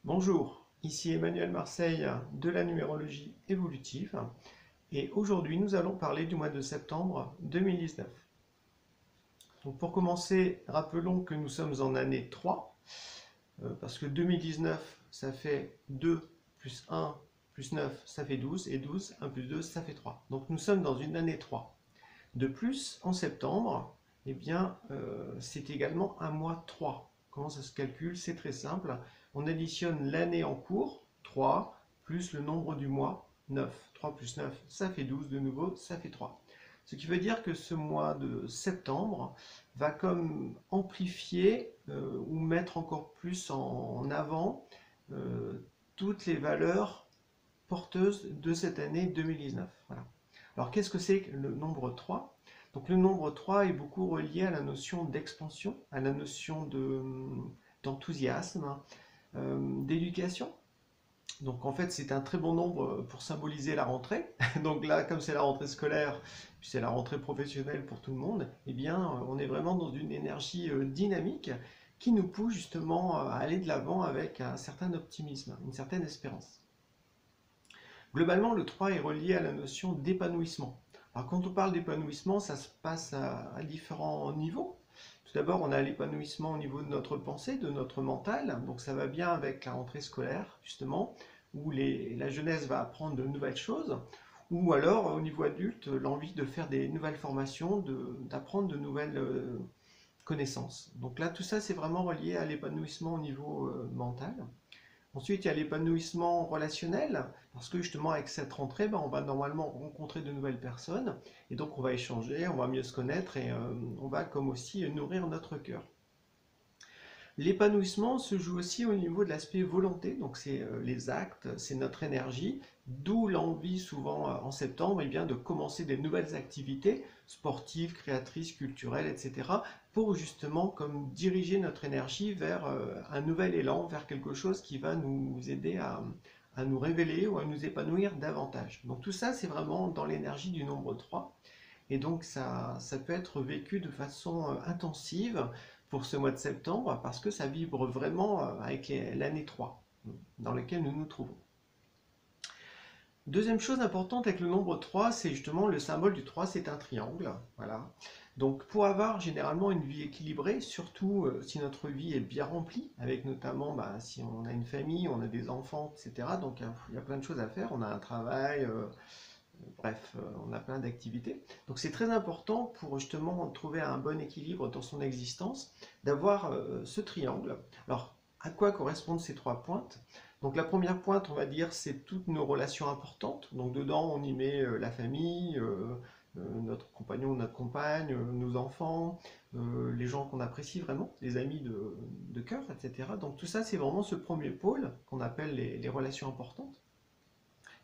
Bonjour, ici Emmanuel Marseille de la numérologie évolutive et aujourd'hui nous allons parler du mois de septembre 2019. Donc pour commencer, rappelons que nous sommes en année 3 parce que 2019 ça fait 2 plus 1 plus 9 ça fait 12 et 12, 1 plus 2 ça fait 3. Donc nous sommes dans une année 3. De plus, en septembre, eh bien, c'est également un mois 3. Comment ça se calcule? C'est très simple. On additionne l'année en cours, 3, plus le nombre du mois, 9. 3 plus 9, ça fait 12 de nouveau, ça fait 3. Ce qui veut dire que ce mois de septembre va comme amplifier ou mettre encore plus en avant euh, toutes les valeurs porteuses de cette année 2019. Voilà. Alors qu'est-ce que c'est que le nombre 3? Donc le nombre 3 est beaucoup relié à la notion d'expansion, à la notion d'enthousiasme, d'éducation. Donc en fait c'est un très bon nombre pour symboliser la rentrée. Donc là comme c'est la rentrée scolaire, puis c'est la rentrée professionnelle pour tout le monde, eh bien on est vraiment dans une énergie dynamique qui nous pousse justement à aller de l'avant avec un certain optimisme, une certaine espérance. Globalement, le 3 est relié à la notion d'épanouissement. Alors quand on parle d'épanouissement, ça se passe à différents niveaux. Tout d'abord, on a l'épanouissement au niveau de notre pensée, de notre mental. Donc ça va bien avec la rentrée scolaire, justement, où la jeunesse va apprendre de nouvelles choses. Ou alors, au niveau adulte, l'envie de faire des nouvelles formations, d'apprendre de nouvelles connaissances. Donc là, tout ça, c'est vraiment relié à l'épanouissement au niveau mental. Ensuite, il y a l'épanouissement relationnel, parce que justement avec cette rentrée, on va normalement rencontrer de nouvelles personnes, et donc on va échanger, on va mieux se connaître, et on va comme aussi nourrir notre cœur. L'épanouissement se joue aussi au niveau de l'aspect volonté, donc c'est les actes, c'est notre énergie, d'où l'envie souvent en septembre de commencer des nouvelles activités sportives, créatrices, culturelles, etc. pour justement comme diriger notre énergie vers un nouvel élan, vers quelque chose qui va nous aider à nous révéler ou à nous épanouir davantage. Donc tout ça c'est vraiment dans l'énergie du nombre 3. Et donc ça peut être vécu de façon intensive pour ce mois de septembre parce que ça vibre vraiment avec l'année 3 dans laquelle nous nous trouvons. Deuxième chose importante avec le nombre 3, c'est justement le symbole du 3, c'est un triangle. Voilà. Donc pour avoir généralement une vie équilibrée, surtout si notre vie est bien remplie, avec notamment si on a une famille, on a des enfants, etc. Donc il y a plein de choses à faire, on a un travail, bref, on a plein d'activités. Donc c'est très important pour justement trouver un bon équilibre dans son existence, d'avoir ce triangle. Alors, à quoi correspondent ces trois pointes? Donc la première pointe, on va dire, c'est toutes nos relations importantes. Donc dedans, on y met la famille, notre compagnon ou notre compagne, nos enfants, les gens qu'on apprécie vraiment, les amis de cœur, etc. Donc tout ça, c'est vraiment ce premier pôle qu'on appelle les relations importantes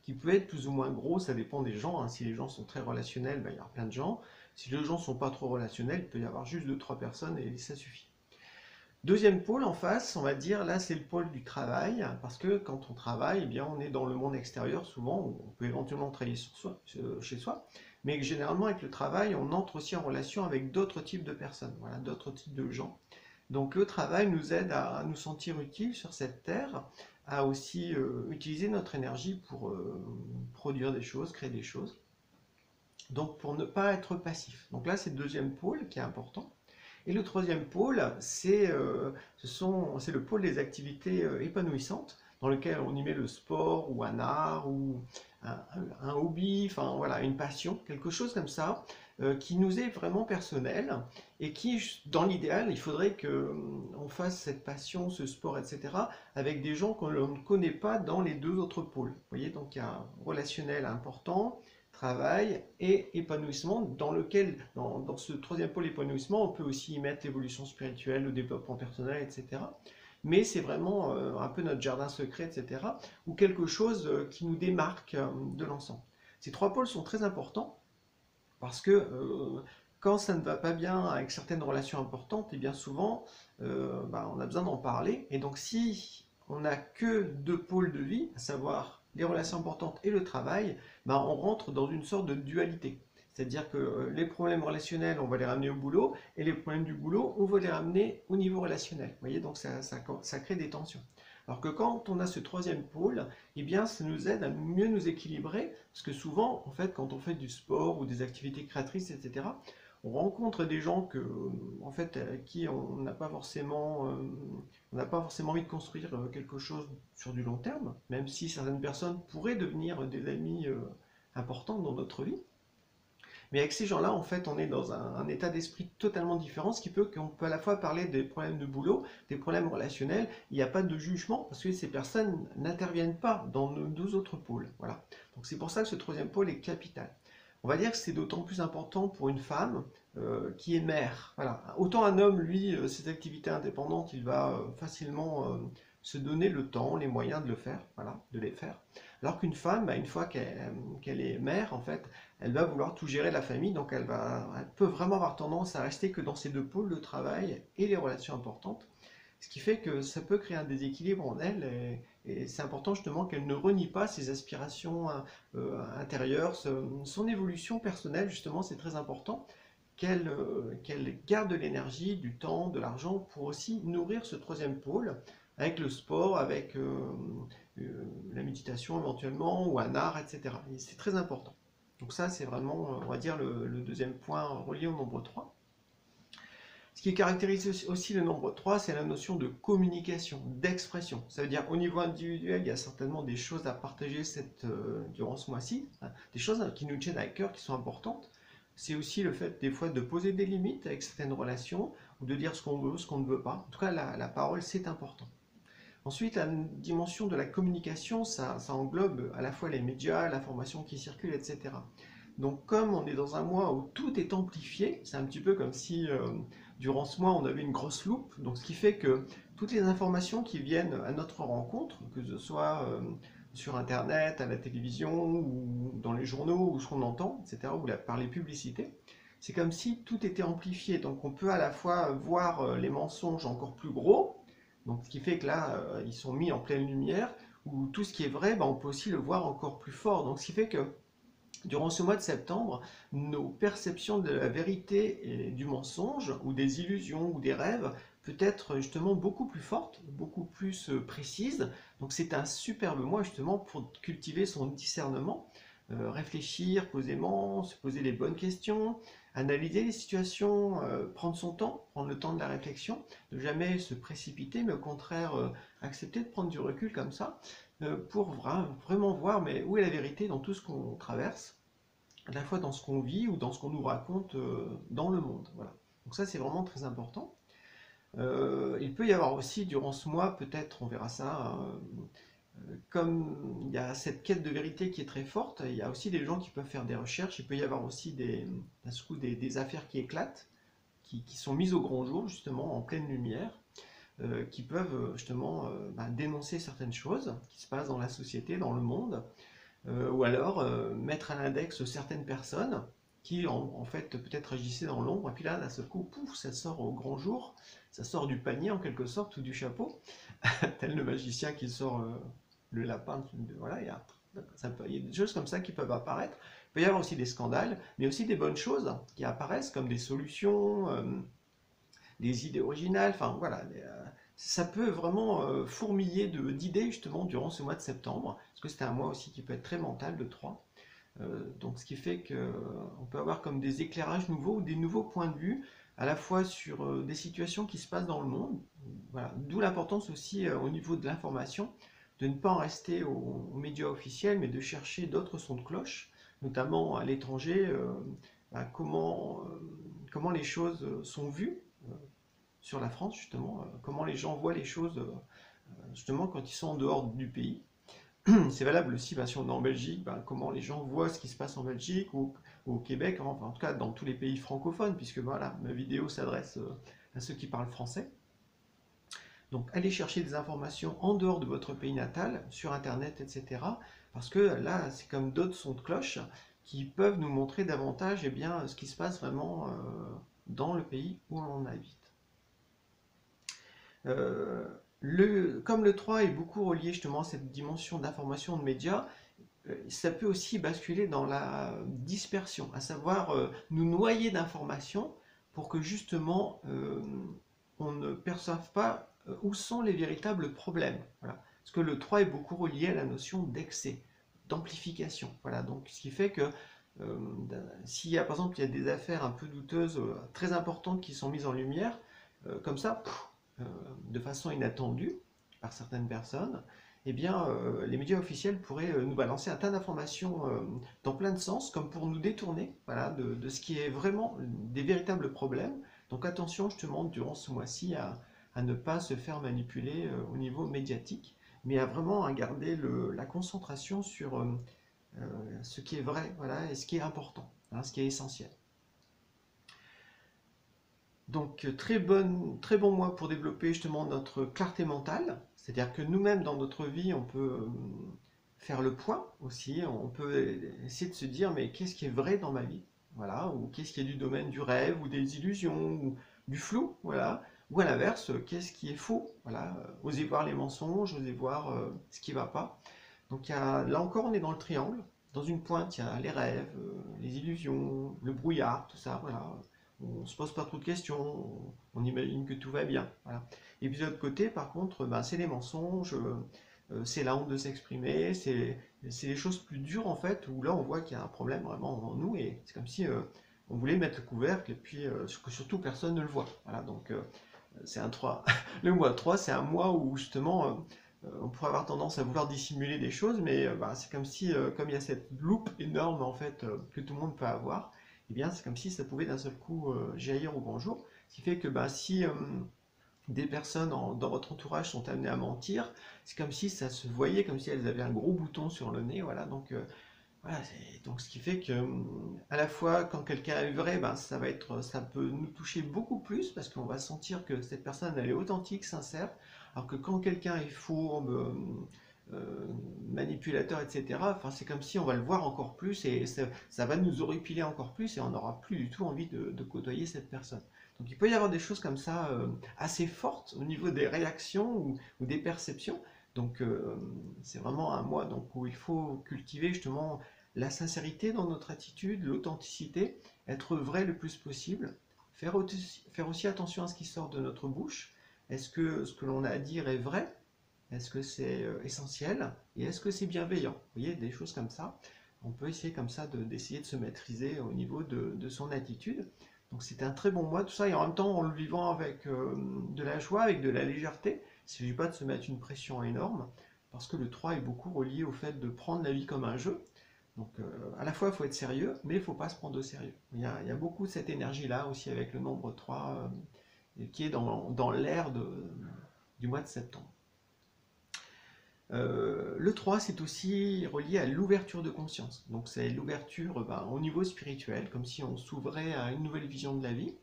qui peut être plus ou moins gros, ça dépend des gens. Si les gens sont très relationnels, il y aura plein de gens. Si les gens ne sont pas trop relationnels, il peut y avoir juste 2-3 personnes et ça suffit. Deuxième pôle en face, on va dire, là c'est le pôle du travail, parce que quand on travaille, on est dans le monde extérieur souvent, on peut éventuellement travailler chez soi, mais que généralement avec le travail, on entre aussi en relation avec d'autres types de personnes, voilà, d'autres types de gens. Donc le travail nous aide à nous sentir utiles sur cette terre, à aussi utiliser notre énergie pour produire des choses, créer des choses. Donc pour ne pas être passif. Donc là c'est le deuxième pôle qui est important. Et le troisième pôle, c'est le pôle des activités épanouissantes, dans lequel on y met le sport ou un art ou un hobby, enfin voilà, une passion, quelque chose comme ça, qui nous est vraiment personnel et qui, dans l'idéal, il faudrait qu'on fasse cette passion, ce sport, etc., avec des gens qu'on ne connaît pas dans les deux autres pôles. Vous voyez, donc il y a un relationnel important, travail et épanouissement, dans ce troisième pôle épanouissement, on peut aussi y mettre l'évolution spirituelle, le développement personnel, etc. Mais c'est vraiment un peu notre jardin secret, etc. ou quelque chose qui nous démarque de l'ensemble. Ces trois pôles sont très importants parce que quand ça ne va pas bien avec certaines relations importantes, et bien souvent, on a besoin d'en parler. Et donc si on n'a que deux pôles de vie, à savoir les relations importantes et le travail, on rentre dans une sorte de dualité. C'est-à-dire que les problèmes relationnels, on va les ramener au boulot, et les problèmes du boulot, on va les ramener au niveau relationnel. Vous voyez, donc ça crée des tensions. Alors que quand on a ce troisième pôle, eh bien, ça nous aide à mieux nous équilibrer, parce que souvent, en fait, quand on fait du sport ou des activités créatrices, etc., on rencontre des gens que, en fait, avec qui on n'a pas forcément envie de construire quelque chose sur du long terme, même si certaines personnes pourraient devenir des amis importants dans notre vie. Mais avec ces gens-là, en fait, on est dans un état d'esprit totalement différent, ce qui peut qu'on peut à la fois parler des problèmes de boulot, des problèmes relationnels. Il n'y a pas de jugement parce que ces personnes n'interviennent pas dans nos deux autres pôles. Voilà. Donc c'est pour ça que ce troisième pôle est capital. On va dire que c'est d'autant plus important pour une femme qui est mère. Voilà. Autant un homme, lui, ses activités indépendantes, il va facilement se donner le temps, les moyens de le faire, voilà, de les faire. Alors qu'une femme, bah, une fois qu'elle est mère, en fait, elle va vouloir tout gérer la famille, donc elle peut vraiment avoir tendance à rester que dans ces deux pôles, le travail et les relations importantes. Ce qui fait que ça peut créer un déséquilibre en elle, et c'est important justement qu'elle ne renie pas ses aspirations intérieures, son évolution personnelle, justement, c'est très important, qu'elle garde de l'énergie, du temps, de l'argent pour aussi nourrir ce troisième pôle avec le sport, avec la méditation éventuellement, ou un art, etc. Et c'est très important. Donc ça, c'est vraiment, on va dire, le deuxième point relié au nombre 3. Ce qui caractérise aussi le nombre 3, c'est la notion de communication, d'expression. Ça veut dire au niveau individuel, il y a certainement des choses à partager durant ce mois-ci, hein, des choses qui nous tiennent à cœur, qui sont importantes. C'est aussi le fait des fois de poser des limites avec certaines relations, ou de dire ce qu'on veut, ce qu'on ne veut pas. En tout cas, la parole, c'est important. Ensuite, la dimension de la communication, ça englobe à la fois les médias, l'information qui circule, etc. Donc comme on est dans un mois où tout est amplifié, c'est un petit peu comme si durant ce mois on avait une grosse loupe, donc ce qui fait que toutes les informations qui viennent à notre rencontre, que ce soit sur internet, à la télévision, ou dans les journaux, ou ce qu'on entend, etc., ou par les publicités, c'est comme si tout était amplifié. Donc on peut à la fois voir les mensonges encore plus gros, donc ce qui fait que là ils sont mis en pleine lumière, ou tout ce qui est vrai, ben, on peut aussi le voir encore plus fort. Donc ce qui fait que durant ce mois de septembre, nos perceptions de la vérité et du mensonge, ou des illusions, ou des rêves, peut être justement beaucoup plus fortes, beaucoup plus précises. Donc c'est un superbe mois justement pour cultiver son discernement, réfléchir posément, se poser les bonnes questions, analyser les situations, prendre son temps, prendre le temps de la réflexion, ne jamais se précipiter, mais au contraire accepter de prendre du recul comme ça, pour vraiment voir mais où est la vérité dans tout ce qu'on traverse, à la fois dans ce qu'on vit ou dans ce qu'on nous raconte dans le monde. Voilà. Donc ça, c'est vraiment très important. Il peut y avoir aussi, durant ce mois, peut-être, on verra ça, comme il y a cette quête de vérité qui est très forte, il y a aussi des gens qui peuvent faire des recherches, il peut y avoir aussi des affaires qui éclatent, qui sont mises au grand jour, justement, en pleine lumière, qui peuvent justement dénoncer certaines choses qui se passent dans la société, dans le monde, ou alors mettre à l'index certaines personnes qui en fait peut-être agissaient dans l'ombre, et puis là, d'un seul coup, pouf, ça sort au grand jour, ça sort du panier en quelque sorte, ou du chapeau, tel le magicien qui sort le lapin, voilà, il y a des choses comme ça qui peuvent apparaître. Il peut y avoir aussi des scandales, mais aussi des bonnes choses qui apparaissent, comme des solutions, des idées originales, enfin voilà, ça peut vraiment fourmiller d'idées justement durant ce mois de septembre, parce que c'est un mois aussi qui peut être très mental, de 3. Donc ce qui fait qu'on peut avoir comme des éclairages nouveaux ou des nouveaux points de vue, à la fois sur des situations qui se passent dans le monde. Voilà. D'où l'importance aussi au niveau de l'information, de ne pas en rester aux médias officiels, mais de chercher d'autres sons de cloche, notamment à l'étranger, comment les choses sont vues sur la France, justement, comment les gens voient les choses, justement, quand ils sont en dehors du pays. C'est valable aussi si on est en Belgique, comment les gens voient ce qui se passe en Belgique ou au Québec, enfin, en tout cas dans tous les pays francophones, puisque voilà, ma vidéo s'adresse à ceux qui parlent français. Donc allez chercher des informations en dehors de votre pays natal, sur internet, etc. Parce que là, c'est comme d'autres sons de cloche qui peuvent nous montrer davantage ce qui se passe vraiment dans le pays où on habite. Comme le 3 est beaucoup relié justement à cette dimension d'information de médias, ça peut aussi basculer dans la dispersion, à savoir nous noyer d'informations pour que justement on ne perçoive pas où sont les véritables problèmes. Voilà. Parce que le 3 est beaucoup relié à la notion d'excès, d'amplification. Voilà, donc ce qui fait que euh, s'il y a par exemple il y a des affaires un peu douteuses, très importantes qui sont mises en lumière, comme ça, euh, de façon inattendue par certaines personnes, eh bien, les médias officiels pourraient nous balancer un tas d'informations dans plein de sens, comme pour nous détourner voilà, de ce qui est vraiment des véritables problèmes. Donc attention, je te demande durant ce mois-ci à ne pas se faire manipuler au niveau médiatique, mais à vraiment à garder la concentration sur ce qui est vrai voilà, et ce qui est important, hein, ce qui est essentiel. Donc très bon mois pour développer justement notre clarté mentale, c'est-à-dire que nous-mêmes dans notre vie, on peut faire le point aussi, on peut essayer de se dire mais qu'est-ce qui est vrai dans ma vie, voilà, ou qu'est-ce qui est du domaine du rêve ou des illusions ou du flou, voilà, ou à l'inverse, qu'est-ce qui est faux, voilà, oser voir les mensonges, oser voir ce qui ne va pas. Donc là encore, on est dans le triangle. Dans une pointe, il y a les rêves, les illusions, le brouillard, tout ça. Voilà. On ne se pose pas trop de questions, on imagine que tout va bien. Voilà. Et puis de l'autre côté, par contre, ben, c'est les mensonges, c'est la honte de s'exprimer, c'est les choses plus dures en fait, où là on voit qu'il y a un problème vraiment en nous, et c'est comme si on voulait mettre le couvercle, et puis que surtout personne ne le voit. Voilà, donc c'est un 3. Le mois 3, c'est un mois où justement on pourrait avoir tendance à vouloir dissimuler des choses, mais bah, c'est comme si, comme il y a cette loupe énorme en fait que tout le monde peut avoir, et bien c'est comme si ça pouvait d'un seul coup jaillir au grand jour. Ce qui fait que bah, si des personnes dans votre entourage sont amenées à mentir, c'est comme si ça se voyait, comme si elles avaient un gros bouton sur le nez, voilà. Donc voilà, donc ce qui fait que à la fois quand quelqu'un est vrai, ben, ça peut nous toucher beaucoup plus parce qu'on va sentir que cette personne elle est authentique, sincère, alors que quand quelqu'un est fourbe, manipulateur, etc., enfin, c'est comme si on va le voir encore plus et ça va nous horripiler encore plus et on n'aura plus du tout envie de côtoyer cette personne. Donc il peut y avoir des choses comme ça assez fortes au niveau des réactions ou des perceptions. Donc c'est vraiment un mois donc, où il faut cultiver justement la sincérité dans notre attitude, l'authenticité, être vrai le plus possible, faire aussi attention à ce qui sort de notre bouche. Est-ce que ce que l'on a à dire est vrai? Est-ce que c'est essentiel? Et est-ce que c'est bienveillant? Vous voyez, des choses comme ça. On peut essayer comme ça d'essayer de se maîtriser au niveau de son attitude. Donc c'est un très bon mois, tout ça, et en même temps en le vivant avec de la joie, avec de la légèreté. Il ne s'agit pas de se mettre une pression énorme, parce que le 3 est beaucoup relié au fait de prendre la vie comme un jeu. Donc à la fois il faut être sérieux, mais il ne faut pas se prendre au sérieux. Il y a beaucoup de cette énergie-là aussi avec le nombre 3 qui est dans l'air du mois de septembre. Le 3, c'est aussi relié à l'ouverture de conscience. Donc c'est l'ouverture au niveau spirituel, comme si on s'ouvrait à une nouvelle vision de la vie.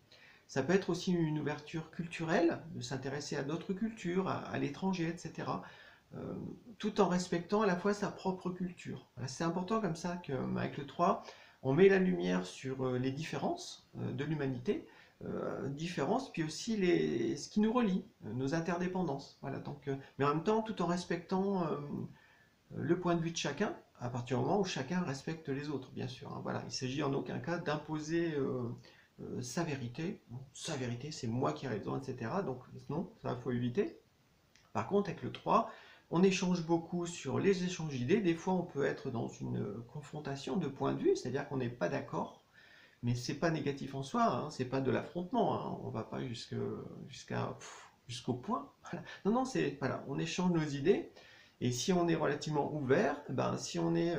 Ça peut être aussi une ouverture culturelle, de s'intéresser à d'autres cultures, à l'étranger, etc. euh, tout en respectant à la fois sa propre culture. Voilà, c'est important comme ça qu'avec le 3, on met la lumière sur les différences de l'humanité, différences, puis aussi ce qui nous relie, nos interdépendances. Voilà, donc, mais en même temps, tout en respectant le point de vue de chacun, à partir du moment où chacun respecte les autres, bien sûr. Hein, voilà, il s'agit en aucun cas d'imposer sa vérité. Bon, sa vérité, c'est moi qui ai raison, etc. Donc non, ça, il faut éviter. Par contre, avec le 3, on échange beaucoup sur les échanges d'idées. Des fois, on peut être dans une confrontation de points de vue, c'est-à-dire qu'on n'est pas d'accord, mais c'est pas négatif en soi, hein, c'est pas de l'affrontement, hein, on va pas jusqu'au point. Voilà. Non, non, c'est voilà, on échange nos idées. Et si on est relativement ouvert, ben, si on est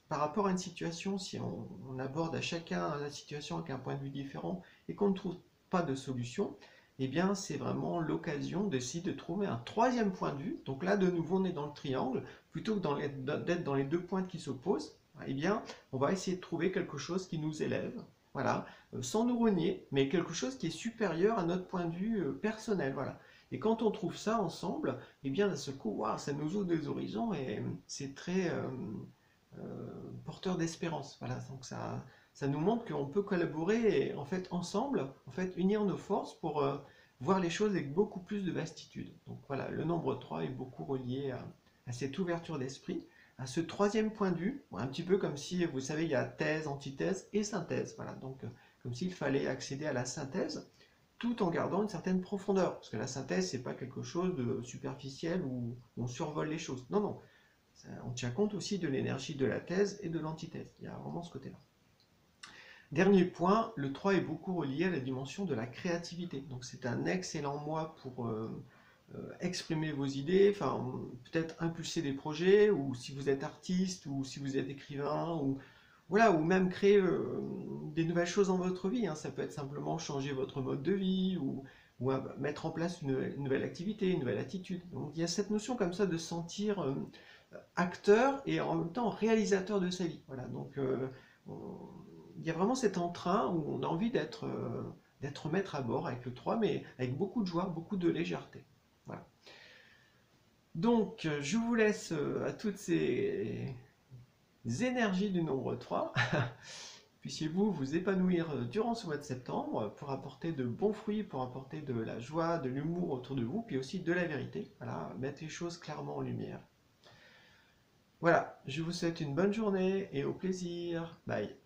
par rapport à une situation, si on aborde à chacun la situation avec un point de vue différent et qu'on ne trouve pas de solution, eh bien c'est vraiment l'occasion d'essayer de trouver un troisième point de vue. Donc là, de nouveau, on est dans le triangle, plutôt que d'être dans les deux pointes qui s'opposent, eh bien on va essayer de trouver quelque chose qui nous élève, voilà, sans nous renier, mais quelque chose qui est supérieur à notre point de vue personnel, voilà. Et quand on trouve ça ensemble, eh bien, d'un seul coup, waouh, ça nous ouvre des horizons et c'est très porteur d'espérance. Voilà, donc ça nous montre qu'on peut collaborer et en fait ensemble, en fait unir nos forces pour voir les choses avec beaucoup plus de vastitude. Donc voilà, le nombre 3 est beaucoup relié à cette ouverture d'esprit, à ce troisième point de vue, un petit peu comme si, vous savez, il y a thèse, antithèse et synthèse. Voilà, donc comme s'il fallait accéder à la synthèse tout en gardant une certaine profondeur. Parce que la synthèse, c'est pas quelque chose de superficiel où on survole les choses. Non, non. On tient compte aussi de l'énergie de la thèse et de l'antithèse. Il y a vraiment ce côté-là. Dernier point, le 3 est beaucoup relié à la dimension de la créativité. Donc c'est un excellent mois pour exprimer vos idées, enfin peut-être impulser des projets, ou si vous êtes artiste, ou si vous êtes écrivain, ou voilà, ou même créer des nouvelles choses dans votre vie, hein. Ça peut être simplement changer votre mode de vie, ou mettre en place une nouvelle activité, une nouvelle attitude. Donc il y a cette notion comme ça de se sentir acteur et en même temps réalisateur de sa vie. Voilà, donc il y a vraiment cet entrain où on a envie d'être maître à bord avec le 3, mais avec beaucoup de joie, beaucoup de légèreté. Voilà. Donc, je vous laisse à toutes ces énergies du nombre 3. Puissiez-vous vous épanouir durant ce mois de septembre pour apporter de bons fruits, pour apporter de la joie, de l'humour autour de vous, puis aussi de la vérité. Voilà, mettre les choses clairement en lumière. Voilà, je vous souhaite une bonne journée et au plaisir. Bye.